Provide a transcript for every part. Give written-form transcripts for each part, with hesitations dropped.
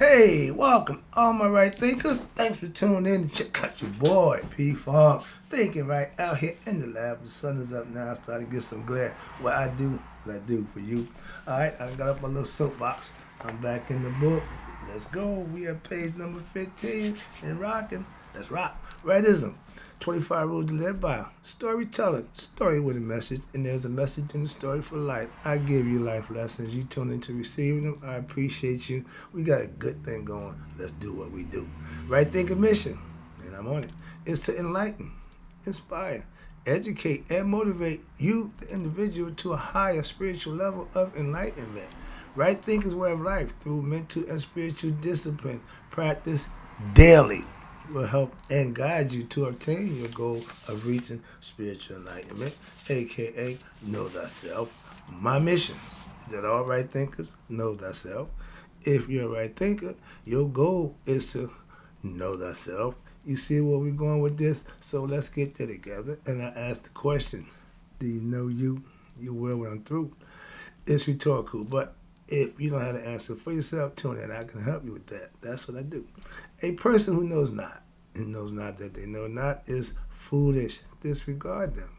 Hey, welcome, all my right thinkers. Thanks for tuning in to check out your boy, P Funk. Thinking right out here in the lab. The sun is up now. Starting to get some glare. What I do for you. Alright, I got up my little soapbox. I'm back in the book. Let's go. We at page number 15 and rocking. Let's rock. Rightism. 25 rules to live by. Storytelling. Story with a message, and there's a message in the story for life. I give you life lessons. You tune into receiving them. I appreciate you. We got a good thing going. Let's do what we do. Right thinking mission, and I'm on it, is to enlighten, inspire, educate, and motivate you, the individual, to a higher spiritual level of enlightenment. Right thinking's way of life through mental and spiritual discipline. Practice daily will help and guide you to obtain your goal of reaching spiritual enlightenment, aka know thyself. My mission is that all right thinkers know thyself. If you're a right thinker, your goal is to know thyself. You see where we're going with this? So let's get there together. And I ask the question, do you know you? You will when I'm through. It's rhetorical, but if you don't have the answer for yourself, tune in. I can help you with that. That's what I do. A person who knows not and knows not that they know not is foolish. Disregard them.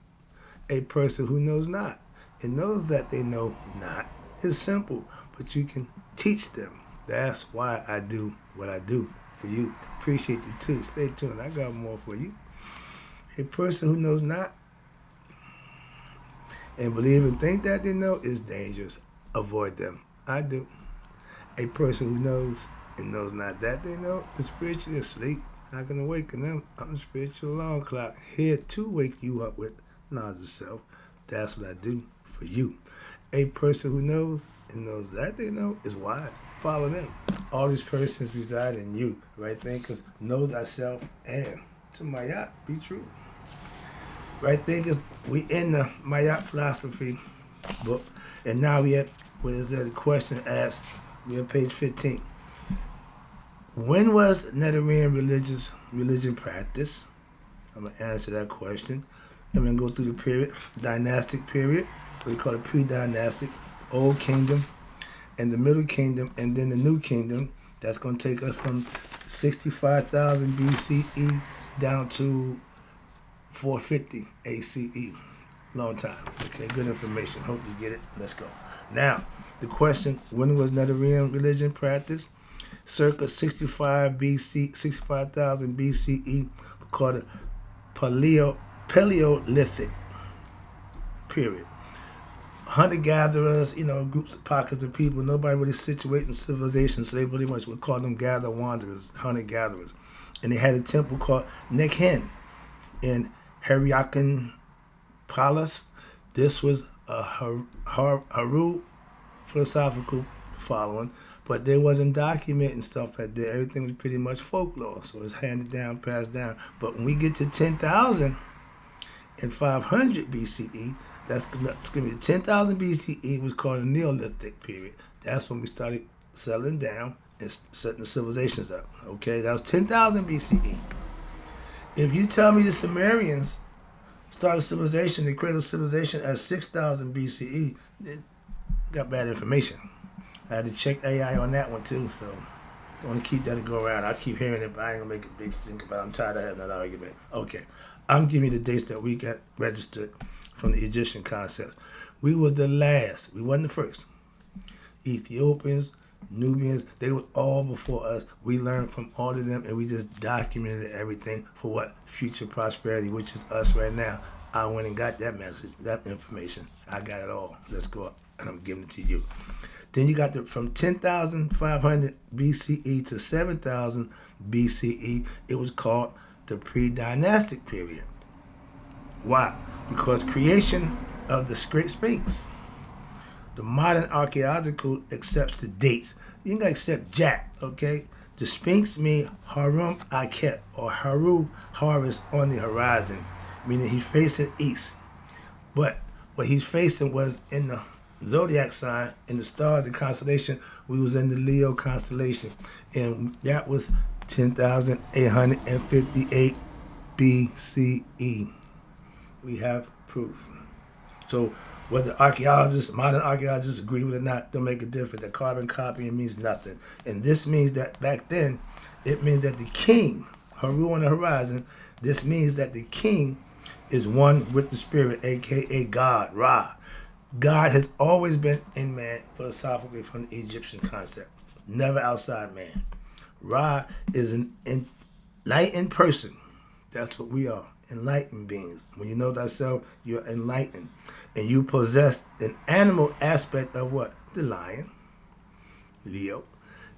A person who knows not and knows that they know not is simple, but you can teach them. That's why I do what I do for you. Appreciate you too. Stay tuned. I got more for you. A person who knows not and believe and think that they know is dangerous. Avoid them. I do. A person who knows and knows not that they know is spiritually asleep. I can awaken them. I'm the spiritual alarm clock here to wake you up with knowledge of self. That's what I do for you. A person who knows and knows that they know is wise. Follow them. All these persons reside in you, right thinkers. Know thyself and to Mayat, be true. Right thinkers, we in the Mayat philosophy book, and now we at what is that? The question asked. We at page 15. When was Neterian religion practiced? I'm going to answer that question. I'm going to go through the period, dynastic period, what we call it pre-dynastic, Old Kingdom, and the Middle Kingdom, and then the New Kingdom. That's going to take us from 65,000 BCE down to 450 ACE. Long time. Okay, good information. Hope you get it. Let's go. Now, the question, when was Neterian religion practiced? Circa 65,000 BCE, called the Paleolithic period. Hunter-gatherers, groups of pockets of people, nobody really situated in civilization, so they pretty much would call them gather-wanderers, hunter-gatherers. And they had a temple called Nekhen in Hyrcan Palace. This was a Haru philosophical following, but there wasn't documenting stuff like that. Everything was pretty much folklore, so it's handed down, passed down. But when we get to 10,500 BCE, that's going to be 10,000 BCE was called the Neolithic period. That's when we started settling down and setting the civilizations up. Okay, that was 10,000 BCE. If you tell me the Sumerians started civilization, they created civilization at 6,000 BCE, they got bad information. I had to check AI on that one too, so I want to keep that to go around. I keep hearing it, but I ain't going to make a big stink about it. I'm tired of having that argument. Okay, I'm giving you the dates that we got registered from the Egyptian concept. We were the last. We wasn't the first. Ethiopians, Nubians, they were all before us. We learned from all of them, and we just documented everything for what? Future prosperity, which is us right now. I went and got that message, that information. I got it all. Let's go up, and I'm giving it to you. Then you got from 10,500 BCE to 7,000 BCE, it was called the pre-dynastic period. Why? Because creation of the Great Sphinx. The modern archaeological accepts the dates. You ain't got to accept jack, okay? The Sphinx means Harum Akhet, or Haru, harvest on the horizon, meaning he's facing east. But what he's facing was in the zodiac sign, in the star, the constellation, we was in the Leo constellation. And that was 10,858 BCE. We have proof. So Whether archaeologists, modern archaeologists agree with it or not, don't make a difference. That carbon copying means nothing. And this means that back then, it means that the king, Haru on the horizon, this means that the king is one with the spirit, aka God, Ra. God has always been in man philosophically from the Egyptian concept, never outside man. Ra is an enlightened person. That's what we are, enlightened beings. When you know thyself, you're enlightened. And you possess an animal aspect of what? The lion, Leo,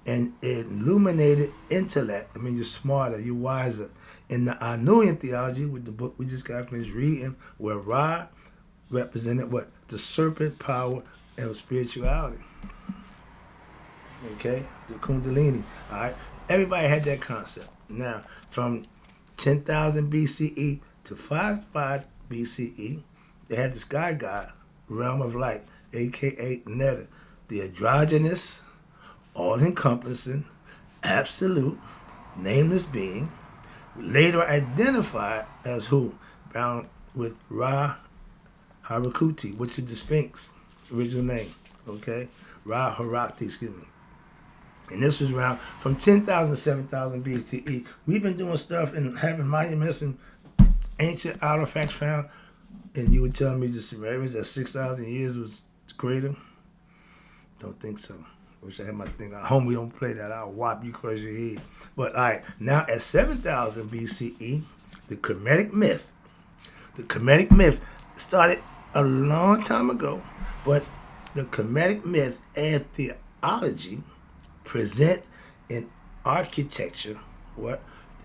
and illuminated intellect. I mean, you're smarter, you're wiser. In the Anuian theology, with the book we just got finished reading, where Ra represented what? The serpent power and spirituality. Okay? The Kundalini. All right? Everybody had that concept. Now, from 10,000 BCE to 55 BCE, they had the sky god, realm of light, aka Neter, the androgynous, all-encompassing, absolute, nameless being, later identified as who? Bound with Ra Harakuti, which is the Sphinx, original name, okay? Ra Harakti, excuse me. And this was around from 10,000 to 7,000 BCE. We've been doing stuff and having monuments and ancient artifacts found, and you would tell me the Sumerians at 6,000 years was greater? Don't think so. Wish I had my thing. At home we don't play that. I'll whop you across your head. But all right, now at 7,000 BCE, the Kemetic myth. The Kemetic myth started a long time ago, but the Kemetic myth and theology present in architecture what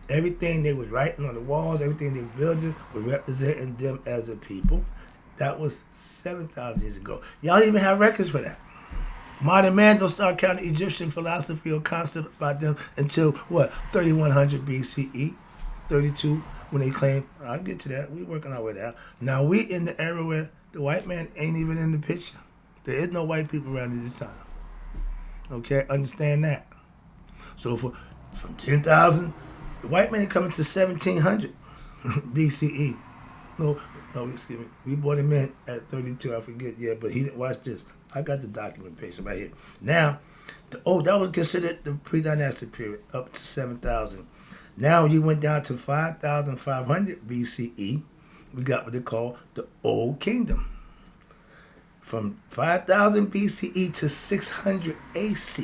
everything they was writing on the walls, everything they were building was representing them as a people. That was 7,000 years ago. Y'all don't even have records for that. Modern man don't start counting Egyptian philosophy or concept about them until what? 3100 BCE, 32 when they claim. I'll get to that. We working our way down. Now we in the era where the white man ain't even in the picture. There is no white people around at this time. Okay, understand that. So from 10,000, the white man coming to 1700 BCE. No, excuse me. We brought him in at 32. I forget. Yeah, but he didn't watch this. I got the documentation right here. Now, that was considered the pre-dynastic period, up to 7,000. Now you went down to 5,500 BCE. We got what they call the Old Kingdom. From 5,000 BCE to 600 ACE,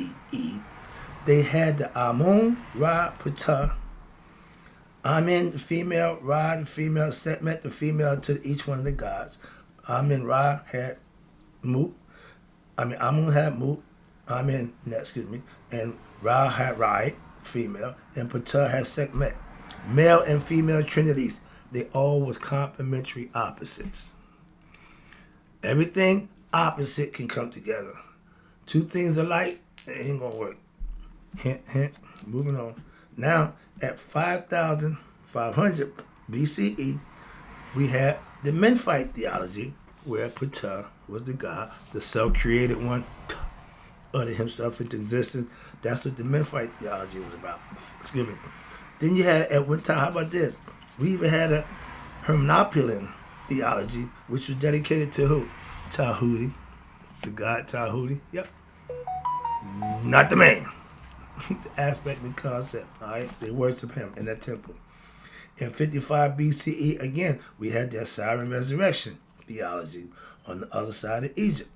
they had the Amun, Ra, Ptah, Amen, the female, Ra, the female, Setmet, the female to each one of the gods. Amen, Ra had Mut. Amun had Mut. Amen, and Ra had Rai, female, and Ptah had Sekmet. Male and female trinities. They all was complementary opposites. Everything opposite can come together. Two things alike, it ain't gonna work. Hint, hint. Moving on. Now, at 5,500 BCE, we had the Memphite theology, where Ptah was the god, the self-created one, uttered himself into existence. That's what the Memphite theology was about. Excuse me. Then you had, at one time, how about this? We even had a Hermopolis theology, which was dedicated to who? Tahuti, the god Tahuti. Yep. Not the man. The aspect and concept. All right. They worship him in that temple. In 55 BCE, again, we had the Assyrian resurrection theology on the other side of Egypt.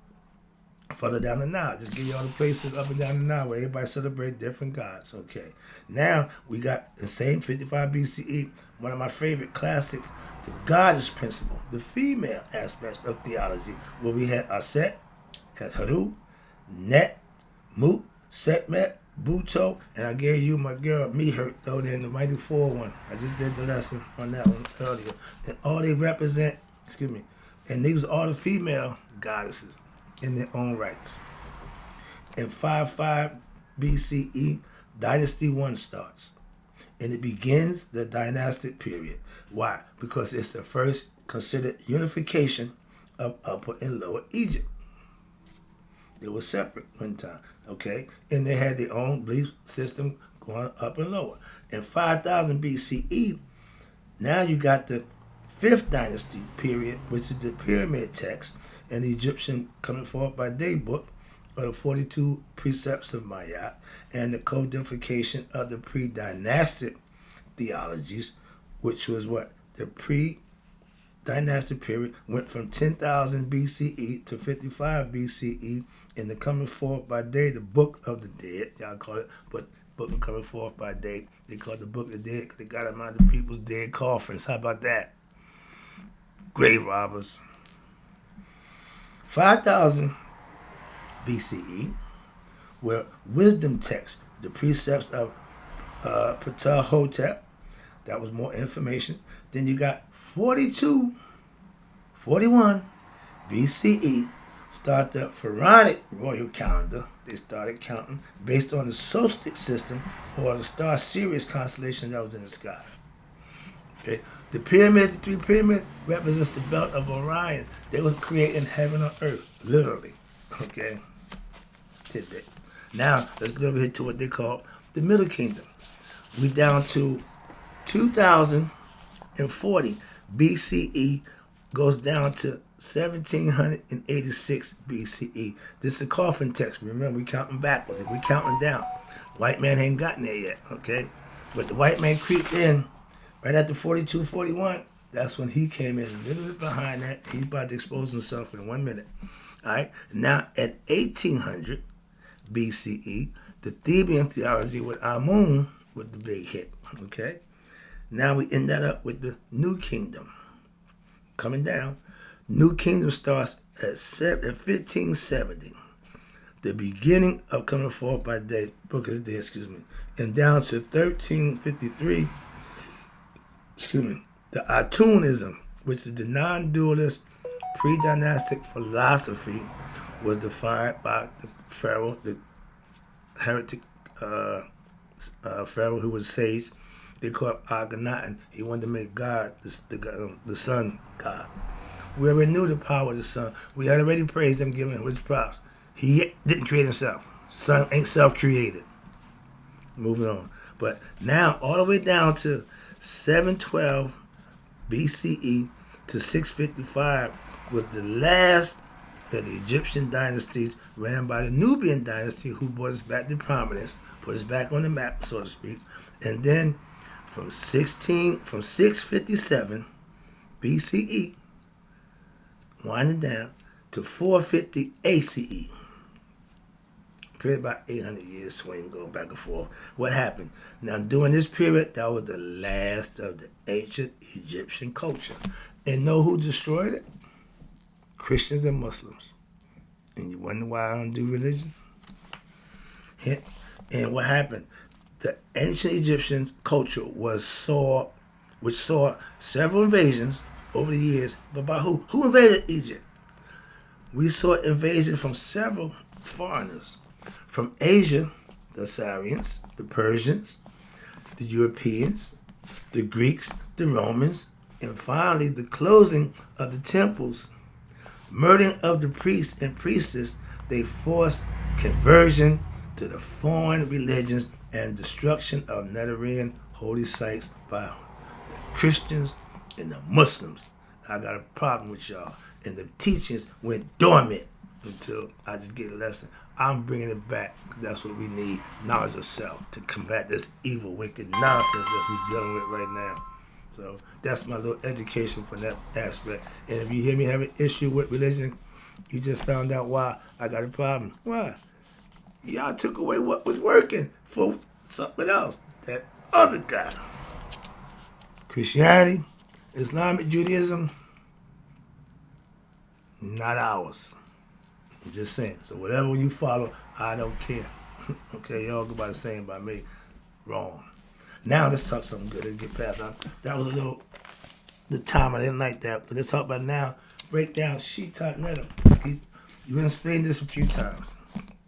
Further down the Nile. Just give you all the places up and down the Nile where everybody celebrate different gods. Okay. Now, we got the same 55 BCE, one of my favorite classics, the goddess principle, the female aspects of theology, where we had Aset, had Haru, Net, Mut, Setmet, Buto, and I gave you my girl Mehert thrown in the Mighty Four one. I just did the lesson on that one earlier. And all they represent, and these are all the female goddesses in their own rights. In 55 BCE, Dynasty 1 starts. And it begins the dynastic period. Why? Because it's the first considered unification of Upper and Lower Egypt. They were separate one time, okay? And they had their own belief system going up and lower. In 5000 BCE, now you got the 5th dynasty period, which is the pyramid text. and the Egyptian Coming Forth by Day book, or the 42 precepts of Mayat, and the codification of the pre-dynastic theologies, which was what? The pre-dynastic period went from 10,000 BCE to 55 BCE in the Coming Forth by Day, the Book of the Dead. Y'all call it, but Book of Coming Forth by Day. They call it the Book of the Dead because they got them out of the people's dead coffins. How about that? Grave robbers. 5,000 BCE were wisdom texts, the precepts of Ptahhotep. That was more information. Then you got 41 BCE, start the pharaonic royal calendar. They started counting based on the solstice system, or the star Sirius constellation that was in the sky. Okay. The pyramids, the 3 pyramids, represents the belt of Orion. They were creating heaven on earth, literally. Okay. Tidbit. Now let's get over here to what they call the Middle Kingdom. We down to 2040 BCE, goes down to 1786 BCE. This is a coffin text. Remember, we counting backwards. We counting down. White man ain't gotten there yet, okay? But the white man creeped in right after 42, 41. That's when he came in a little bit behind that. He's about to expose himself in 1 minute. All right? Now, at 1800 BCE, the Theban theology with Amun was the big hit, okay? Now we end that up with the New Kingdom. Coming down. New Kingdom starts at 1570. The beginning of Coming Forth by Day, Book of the Dead, and down to 1353, the Atunism, which is the non-dualist pre-dynastic philosophy, was defined by the pharaoh, the heretic pharaoh who was sage. They called Akhenaten. He wanted to make God, the sun God. We already knew the power of the sun. We had already praised him, given him his props. He didn't create himself. Sun ain't self-created. Moving on. But now, all the way down to 712 BCE to 655 was the last of the Egyptian dynasties ran by the Nubian dynasty, who brought us back to prominence, put us back on the map, so to speak. And then from 657 BCE, winding down to 450 ACE. Period, about 800 years swing, going back and forth. What happened? Now, during this period, that was the last of the ancient Egyptian culture. And know who destroyed it? Christians and Muslims. And you wonder why I don't do religion? And what happened? The ancient Egyptian culture which saw several invasions over the years, but by who? Who invaded Egypt? We saw invasion from several foreigners. From Asia, the Assyrians, the Persians, the Europeans, the Greeks, the Romans, and finally the closing of the temples, murdering of the priests and priestesses. They forced conversion to the foreign religions and destruction of Neterian holy sites by the Christians and the Muslims. I got a problem with y'all. And the teachings went dormant until I just get a lesson. I'm bringing it back. That's what we need. Knowledge of self to combat this evil, wicked nonsense that we're dealing with right now. So that's my little education for that aspect. And if you hear me have an issue with religion, you just found out why I got a problem. Why? Y'all took away what was working for something else. That other guy. Christianity, Islamic Judaism, not ours. I'm just saying. So whatever you follow, I don't care. Okay, y'all go by the same by me. Wrong. Now let's talk something good. Let's get past that. That was the time I didn't like that. But let's talk about now. Break down Shitat Netta. You've explained this a few times.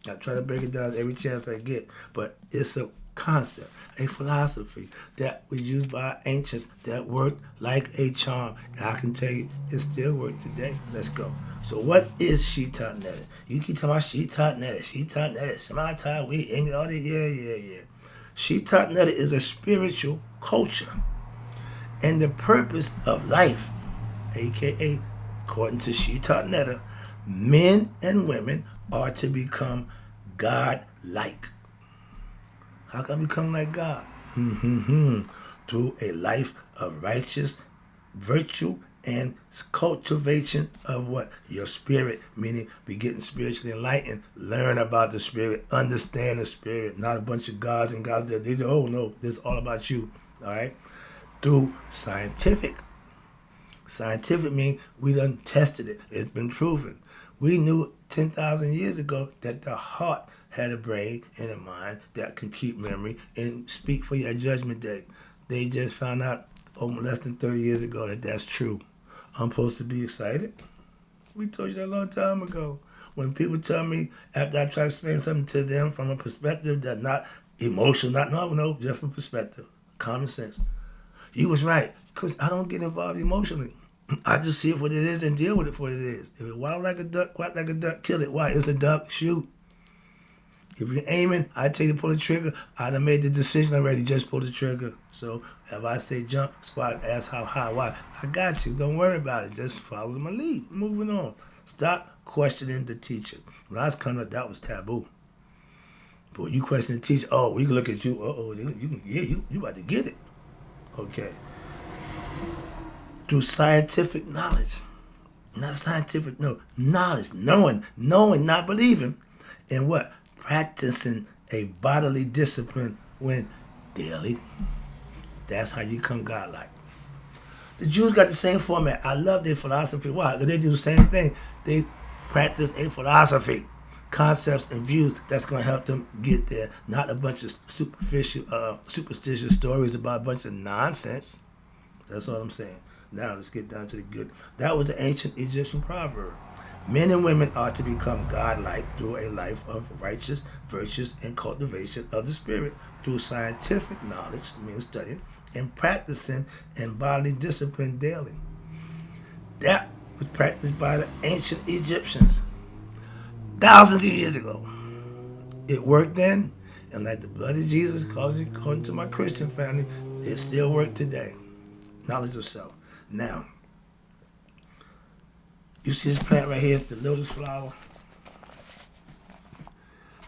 I try to break it down every chance I get. But it's a concept, a philosophy that was used by ancients that worked like a charm. And I can tell you, it still works today. Let's go. So what is Shitat Netta? You keep talking about Shitat Netta, Shematai, we, and all that. Yeah. Shitat Netta is a spiritual culture. And the purpose of life, a.k.a. according to Shitat Netta, Men and women are to become God-like. How can I become like God? Through a life of righteous virtue and cultivation of what? Your spirit, meaning be getting spiritually enlightened, learn about the spirit, understand the spirit, not a bunch of gods and gods that they oh no, this is all about you. All right? Through scientific means we done tested it. It's been proven. We knew 10,000 years ago that the heart had a brain and a mind that can keep memory and speak for your judgment day. They just found out less than 30 years ago that that's true. I'm supposed to be excited? We told you that a long time ago. When people tell me after I try to explain something to them from a perspective that's not emotional, no, just from perspective, common sense. You was right, because I don't get involved emotionally. I just see it for what it is and deal with it for what it is. If it wild like a duck, quack like a duck, kill it. Why? It's a duck, shoot. If you're aiming, I tell you to pull the trigger. I done made the decision already, just pull the trigger. So if I say jump, squat, ask how high, why? I got you. Don't worry about it. Just follow my lead. Moving on. Stop questioning the teacher. When I was coming up, that was taboo. But you question the teacher, oh, we can look at you. You about to get it. Okay. Through scientific knowledge. Not scientific, no. Knowledge. Knowing, not believing. And what? Practicing a bodily discipline when daily. That's how you come godlike. The Jews got the same format. I love their philosophy. Why? Because they do the same thing. They practice a philosophy, concepts and views that's going to help them get there. Not a bunch of superstitious stories about a bunch of nonsense. That's all I'm saying. Now let's get down to the good. That was the ancient Egyptian proverb. Men and women are to become godlike through a life of righteous virtues and cultivation of the spirit through scientific knowledge, means studying, and practicing and bodily discipline daily. That was practiced by the ancient Egyptians thousands of years ago. It worked then, and like the blood of Jesus, according to my Christian family, it still works today. Knowledge of self. Now, you see this plant right here, the lotus flower?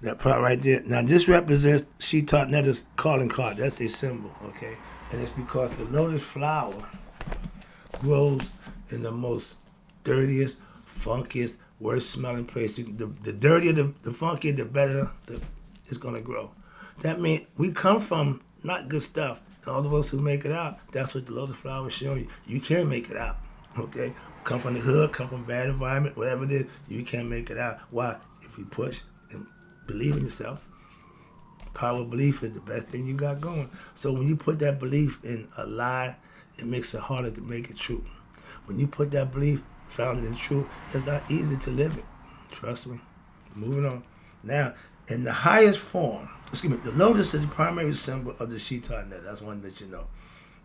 That plant right there. Now, this represents Sheetal Netter's calling card. That's their symbol, okay? And it's because the lotus flower grows in the most dirtiest, funkiest, worst smelling place. The dirtier, the funkier, the better it's going to grow. That means we come from not good stuff. And all of us who make it out, that's what the lotus flower is showing you. You can make it out, okay? Come from the hood, come from a bad environment, whatever it is, you can't make it out. Why? If you push and believe in yourself, power of belief is the best thing you got going. So when you put that belief in a lie, it makes it harder to make it true. When you put that belief founded in truth, it's not easy to live it. Trust me. Moving on. Now, in the highest form, the lotus is the primary symbol of the Sheetal Netter. That's one that you know.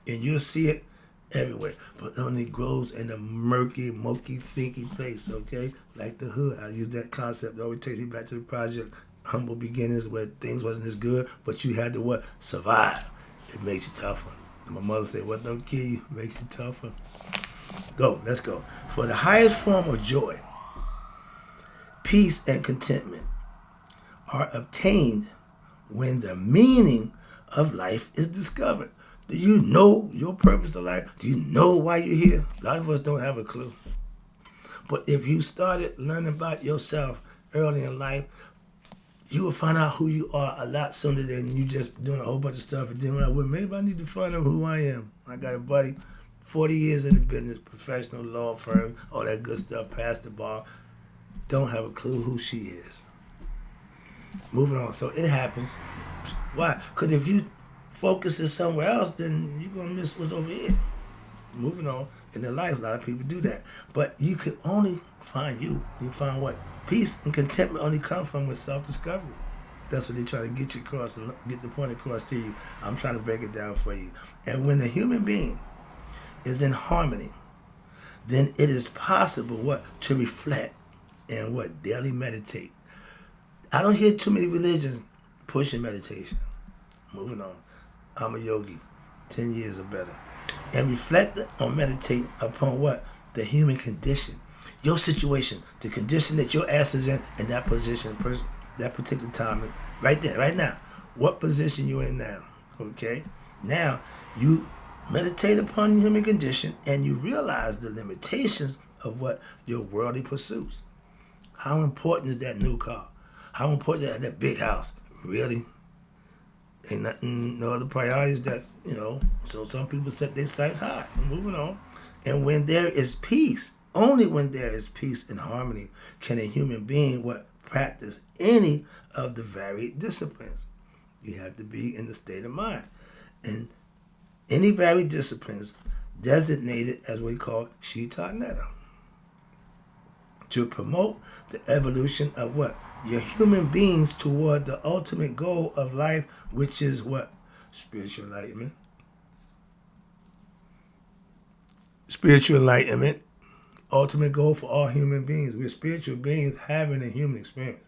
And you'll see it everywhere. But it only grows in a murky, stinky place, okay? Like the hood. I use that concept. It always takes me back to the project, humble beginnings where things wasn't as good, but you had to what? Survive. It makes you tougher. And my mother said, what don't kill you makes you tougher. Let's go. For the highest form of joy, peace and contentment are obtained when the meaning of life is discovered. Do you know your purpose of life? Do you know why you're here? A lot of us don't have a clue. But if you started learning about yourself early in life, you will find out who you are a lot sooner than you just doing a whole bunch of stuff and then well, maybe I need to find out who I am. I got a buddy, 40 years in the business, professional law firm, all that good stuff, passed the bar, don't have a clue who she is. Moving on. So it happens. Why? Because if you focus it somewhere else, then you're going to miss what's over here. Moving on. In their life, a lot of people do that. But you can only find you. You find what? Peace and contentment only come from with self-discovery. That's what they try to get you across and get the point across to you. I'm trying to break it down for you. And when a human being is in harmony, then it is possible what? To reflect and what? Daily meditate. I don't hear too many religions pushing meditation. Moving on. I'm a yogi, 10 years or better. And reflect or meditate upon what? The human condition. your situation, the condition that your ass is in that position, that particular time, right there, right now. What position you in now? Okay? Now, you meditate upon the human condition and you realize the limitations of what your worldly pursuits. How important is that new car? How important is that big house? Really? Ain't nothing, no other priorities that, so some people set their sights high. Moving on. And when there is peace, only when there is peace and harmony can a human being practice any of the varied disciplines. You have to be in the state of mind. And any varied disciplines designated as we call Shita Netta, to promote the evolution of your human beings toward the ultimate goal of life, which is spiritual enlightenment. Spiritual enlightenment, ultimate goal for all human beings. We're spiritual beings having a human experience.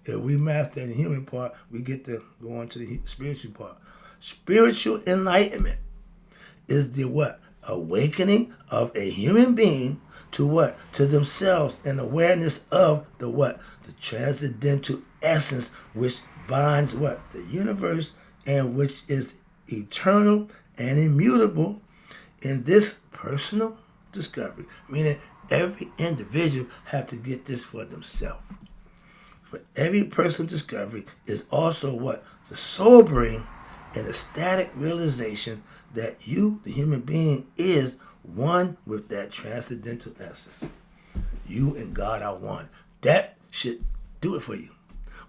If we master the human part, we get to go on to the spiritual part. Spiritual enlightenment is the awakening of a human being to to themselves, and awareness of the transcendental essence which binds the universe and which is eternal and immutable. In this personal discovery, meaning every individual have to get this for themselves. For every personal discovery is also the sobering and ecstatic realization that you, the human being, is one with that transcendental essence. You and God are one. That should do it for you.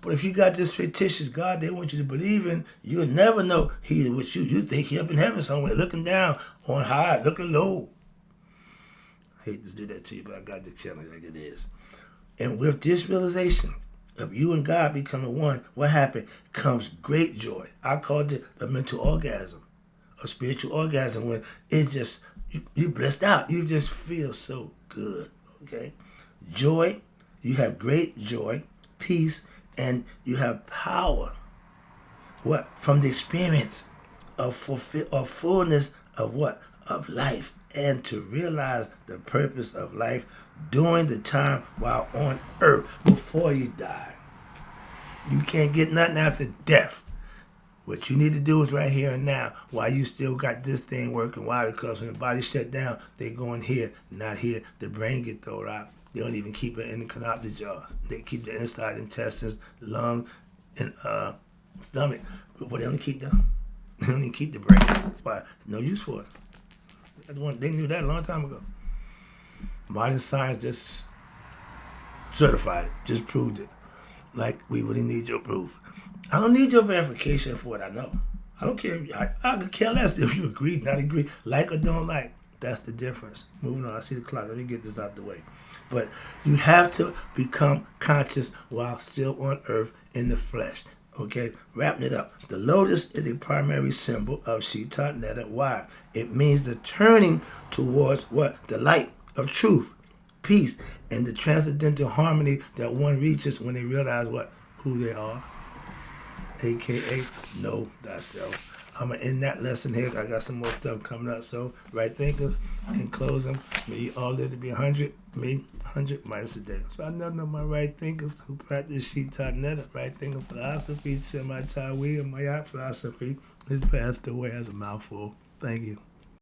But if you got this fictitious God they want you to believe in, you'll never know he is with you. You think he up in heaven somewhere, looking down, on high, looking low. I hate to do that to you, but I got to tell you like it is. And with this realization of you and God becoming one, what happened? Comes great joy. I called it a mental orgasm, a spiritual orgasm, when it just, you blessed out. You just feel so good, okay? Joy, you have great joy, peace, and you have power. From the experience of fullness of of life, and to realize the purpose of life during the time while on earth before you die. You can't get nothing after death. What you need to do is right here and now, while you still got this thing working. Why? Because when the body shut down, they going here, not here. The brain get thrown out. They don't even keep it in the canoptic jar. They keep the inside intestines, lung, and stomach. But they only keep the brain. Why? No use for it. They knew that a long time ago. Modern science just certified it, just proved it. Like, we really need your proof. I don't need your verification for what I know. I don't care. I could care less if you agree, not agree, like or don't like. That's the difference. Moving on. I see the clock. Let me get this out the way. But you have to become conscious while still on earth in the flesh. Okay, wrapping it up. The lotus is a primary symbol of Shita Netta. Why? It means the turning towards the light of truth, peace, and the transcendental harmony that one reaches when they realize who they are, aka know thyself. I'm going to end that lesson here. I got some more stuff coming up. So, right thinkers, in closing, may you all live to be 100, me 100 minus a day. So I never know my right thinkers who practice Shita Netta, right thinker philosophy, semi-Tawi, and Mayat philosophy. This passed away as a mouthful. Thank you.